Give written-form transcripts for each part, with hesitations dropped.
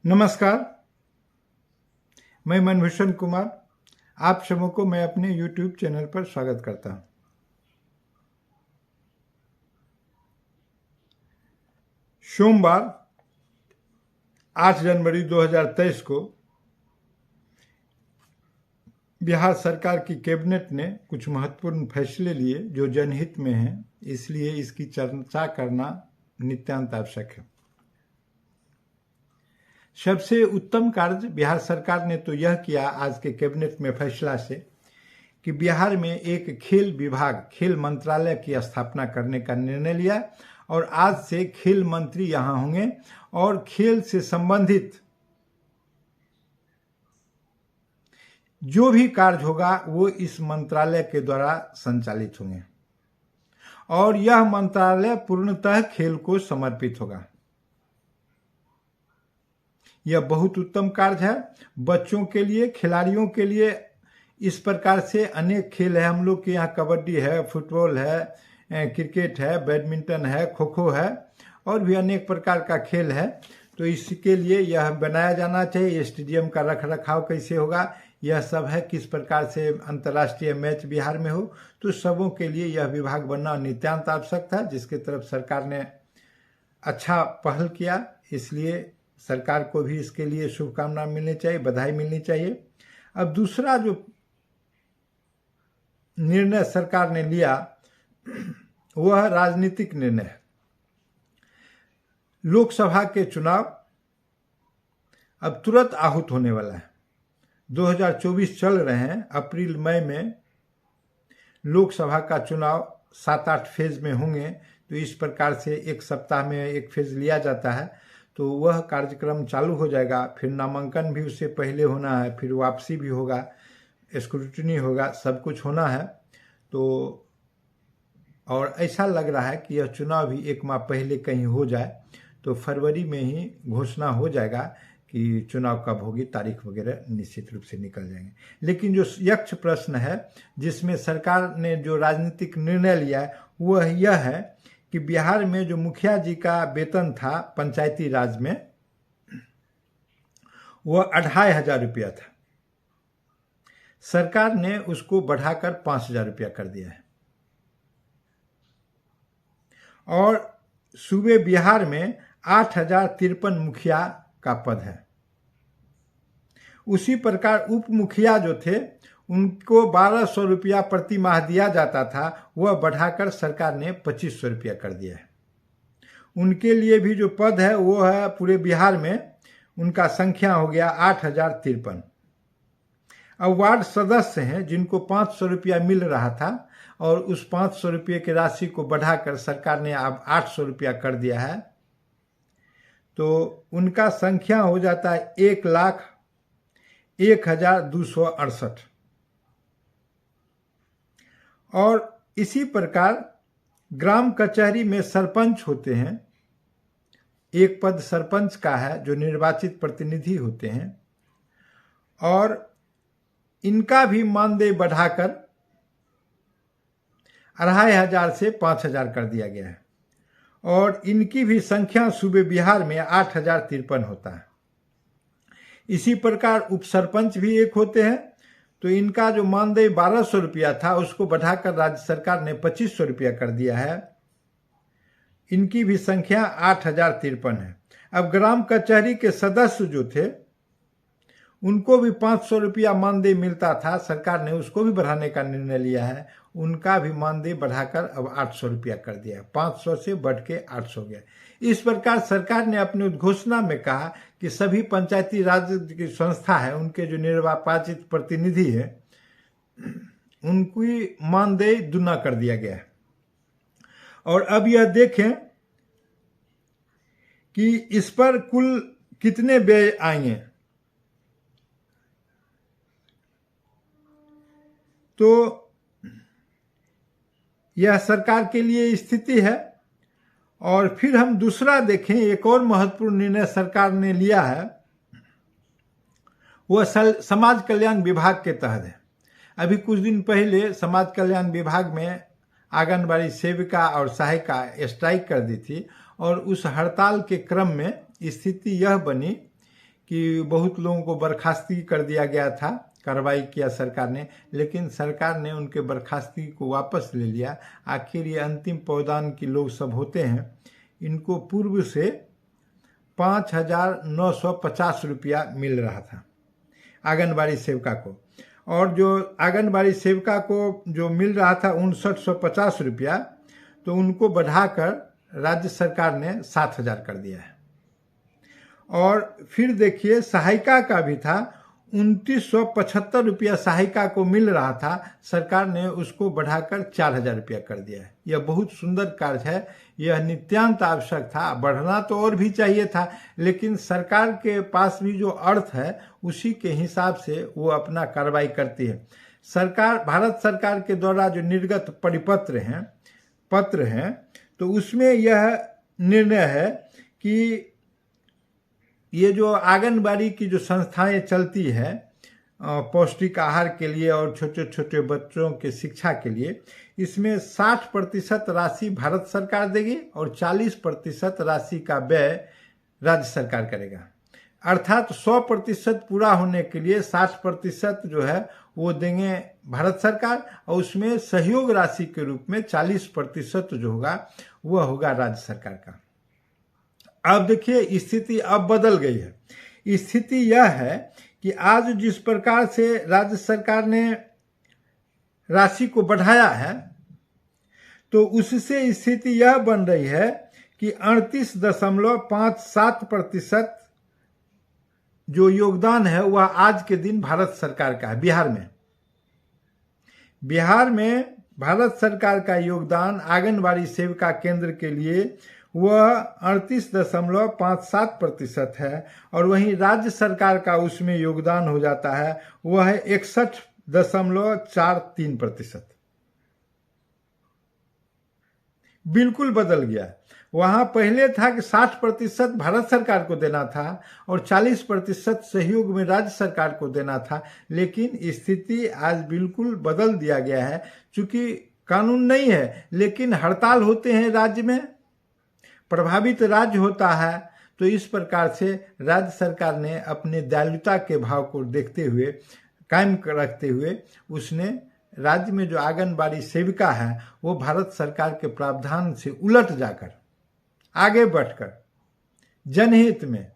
नमस्कार, मैं मनभूषण कुमार। आप सबों को मैं अपने YouTube चैनल पर स्वागत करता हूं। सोमवार 8 जनवरी 2023 को बिहार सरकार की कैबिनेट ने कुछ महत्वपूर्ण फैसले लिए जो जनहित में हैं, इसलिए इसकी चर्चा करना नितांत आवश्यक है। सबसे उत्तम कार्य बिहार सरकार ने तो यह किया आज के कैबिनेट में फैसला से कि बिहार में एक खेल विभाग, खेल मंत्रालय की स्थापना करने का निर्णय लिया और आज से खेल मंत्री यहां होंगे और खेल से संबंधित जो भी कार्य होगा वो इस मंत्रालय के द्वारा संचालित होंगे और यह मंत्रालय पूर्णतः खेल को समर्पित होगा। यह बहुत उत्तम कार्य है बच्चों के लिए, खिलाड़ियों के लिए। इस प्रकार से अनेक खेल है, हम लोग के यहाँ कबड्डी है, फुटबॉल है, क्रिकेट है, बैडमिंटन है, खो खो है और भी अनेक प्रकार का खेल है। तो इसके लिए यह बनाया जाना चाहिए। स्टेडियम का रख रखाव कैसे होगा, यह सब है, किस प्रकार से अंतर्राष्ट्रीय मैच बिहार में हो, तो सबों के लिए यह विभाग बनना नितांत आवश्यक था, जिसके तरफ सरकार ने अच्छा पहल किया। इसलिए सरकार को भी इसके लिए शुभकामना मिलनी चाहिए, बधाई मिलनी चाहिए। अब दूसरा जो निर्णय सरकार ने लिया वह राजनीतिक निर्णय है। लोकसभा के चुनाव अब तुरंत आहूत होने वाला है। 2024 चल रहे हैं, अप्रैल मई में लोकसभा का चुनाव 7-8 फेज में होंगे। तो इस प्रकार से एक सप्ताह में एक फेज लिया जाता है, तो वह कार्यक्रम चालू हो जाएगा। फिर नामांकन भी उससे पहले होना है, फिर वापसी भी होगा, स्क्रूटनी होगा, सब कुछ होना है। तो और ऐसा लग रहा है कि यह चुनाव भी 1 माह पहले कहीं हो जाए तो फरवरी में ही घोषणा हो जाएगा कि चुनाव कब होगी, तारीख वगैरह निश्चित रूप से निकल जाएंगे। लेकिन जो यक्ष प्रश्न है जिसमें सरकार ने जो राजनीतिक निर्णय लिया है वह यह है कि बिहार में जो मुखिया जी का वेतन था पंचायती राज में, वह 2500 रुपया था। सरकार ने उसको बढ़ाकर 5000 रुपया कर दिया है और सूबे बिहार में 8053 मुखिया का पद है। उसी प्रकार उप मुखिया जो थे उनको 1200 रुपया प्रति माह दिया जाता था, वह बढ़ाकर सरकार ने 2500 रुपया कर दिया है। उनके लिए भी जो पद है वो है पूरे बिहार में, उनका संख्या हो गया 8053। अब वार्ड सदस्य हैं जिनको 500 रुपया मिल रहा था और उस 500 रुपये की राशि को बढ़ाकर सरकार ने अब 800 रुपया कर दिया है, तो उनका संख्या हो जाता है 1,01,268। और इसी प्रकार ग्राम कचहरी में सरपंच होते हैं, एक पद सरपंच का है जो निर्वाचित प्रतिनिधि होते हैं और इनका भी मानदेय बढ़ाकर 2500 से 5000 कर दिया गया है और इनकी भी संख्या सूबे बिहार में 8053 होता है। इसी प्रकार उप सरपंच भी एक होते हैं, तो इनका जो मानदेय 1200 रुपया था उसको बढ़ाकर राज्य सरकार ने 2500 रुपया कर दिया है। इनकी भी संख्या 8053 है। अब ग्राम कचहरी के सदस्य जो थे उनको भी 500 रुपया मानदेय मिलता था, सरकार ने उसको भी बढ़ाने का निर्णय लिया है। उनका भी मानदेय बढ़ाकर अब 800 रुपया कर दिया, 500 से बढ़ के 800 गया। इस प्रकार सरकार ने अपनी उद्घोषणा में कहा कि सभी पंचायती राज की संस्था है, उनके जो निर्वाचित प्रतिनिधि है उनकी मानदेय दुना कर दिया गया है। और अब यह देखें कि इस पर कुल कितने व्यय आएंगे। तो यह सरकार के लिए स्थिति है। और फिर हम दूसरा देखें, एक और महत्वपूर्ण निर्णय सरकार ने लिया है, वह समाज कल्याण विभाग के तहत है। अभी कुछ दिन पहले समाज कल्याण विभाग में आंगनबाड़ी सेविका और सहायिका स्ट्राइक कर दी थी और उस हड़ताल के क्रम में स्थिति यह बनी कि बहुत लोगों को बर्खास्ती कर दिया गया था, कार्रवाई किया सरकार ने, लेकिन सरकार ने उनके बर्खास्ती को वापस ले लिया। आखिर ये अंतिम पौदान के लोग सब होते हैं, इनको पूर्व से 5,950 रुपया मिल रहा था आंगनबाड़ी सेविका को, और जो आंगनबाड़ी सेविका को जो मिल रहा था 5,950 रुपया, तो उनको बढ़ाकर राज्य सरकार ने 7,000 कर दिया है। और फिर देखिए सहायिका का भी था, 2,975 रुपया सहायिका को मिल रहा था, सरकार ने उसको बढ़ाकर 4,000 रुपया कर दिया है। यह बहुत सुंदर कार्य है, यह नित्यांत आवश्यक था, बढ़ना तो और भी चाहिए था, लेकिन सरकार के पास भी जो अर्थ है उसी के हिसाब से वो अपना कार्रवाई करती है। सरकार, भारत सरकार के द्वारा जो निर्गत परिपत्र पत्र हैं, तो उसमें यह निर्णय है कि ये जो आंगनबाड़ी की जो संस्थाएं चलती है पौष्टिक आहार के लिए और छोटे छोटे बच्चों के शिक्षा के लिए, इसमें 60% राशि भारत सरकार देगी और 40% राशि का व्यय राज्य सरकार करेगा। अर्थात 100% पूरा होने के लिए 60% जो है वो देंगे भारत सरकार, और उसमें सहयोग राशि के रूप में 40% जो होगा वह होगा राज्य सरकार का। अब देखिए स्थिति अब बदल गई है। स्थिति यह है कि आज जिस प्रकार से राज्य सरकार ने राशि को बढ़ाया है, तो उससे स्थिति यह बन रही है कि 38.57% जो योगदान है वह आज के दिन भारत सरकार का है। बिहार में भारत सरकार का योगदान आंगनबाड़ी सेविका केंद्र के लिए वह 38.57% है, और वहीं राज्य सरकार का उसमें योगदान हो जाता है वह है 61.43%। बिल्कुल बदल गया। वहां पहले था कि 60% भारत सरकार को देना था और 40% सहयोग में राज्य सरकार को देना था, लेकिन स्थिति आज बिल्कुल बदल दिया गया है। चूंकि कानून नहीं है, लेकिन हड़ताल होते हैं राज्य में, प्रभावित राज्य होता है, तो इस प्रकार से राज्य सरकार ने अपने दयालुता के भाव को देखते हुए, कायम रखते हुए, उसने राज्य में जो आंगनबाड़ी सेविका है वो भारत सरकार के प्रावधान से उलट जाकर आगे बढ़कर जनहित में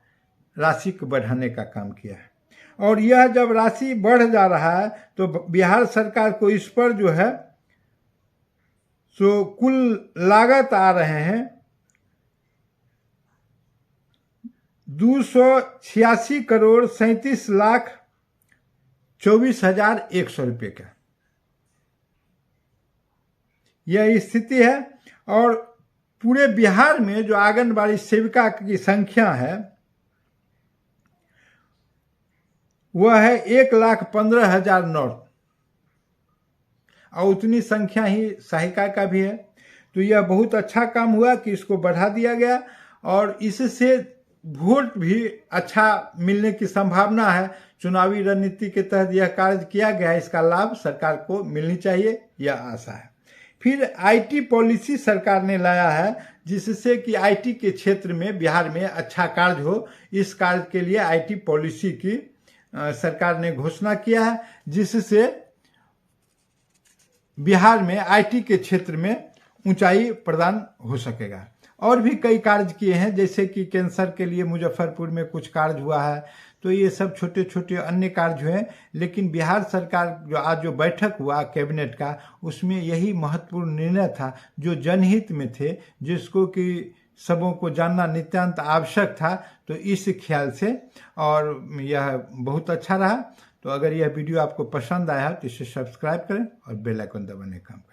राशि को बढ़ाने का काम किया है। और यह जब राशि बढ़ जा रहा है तो बिहार सरकार को इस पर जो है सो कुल लागत आ रहे हैं 286,37,24,100 रुपये का यह स्थिति है। और पूरे बिहार में जो आंगनबाड़ी सेविका की संख्या है वह है 1,15,900, और उतनी संख्या ही सहायिका का भी है। तो यह बहुत अच्छा काम हुआ कि इसको बढ़ा दिया गया, और इससे वोट भी अच्छा मिलने की संभावना है। चुनावी रणनीति के तहत यह कार्य किया गया है, इसका लाभ सरकार को मिलनी चाहिए, यह आशा है। फिर आईटी पॉलिसी सरकार ने लाया है, जिससे कि आईटी के क्षेत्र में बिहार में अच्छा कार्य हो। इस कार्य के लिए आईटी पॉलिसी की सरकार ने घोषणा किया है, जिससे बिहार में आईटी के क्षेत्र में ऊंचाई प्रदान हो सकेगा। और भी कई कार्य किए हैं, जैसे कि कैंसर के लिए मुजफ्फरपुर में कुछ कार्य हुआ है। तो ये सब छोटे छोटे अन्य कार्य हुए, लेकिन बिहार सरकार जो आज जो बैठक हुआ कैबिनेट का, उसमें यही महत्वपूर्ण निर्णय था जो जनहित में थे, जिसको कि सबों को जानना नितांत आवश्यक था। तो इस ख्याल से, और यह बहुत अच्छा रहा। तो अगर यह वीडियो आपको पसंद आया तो इसे सब्सक्राइब करें और बेल आइकन दबाने का काम करें।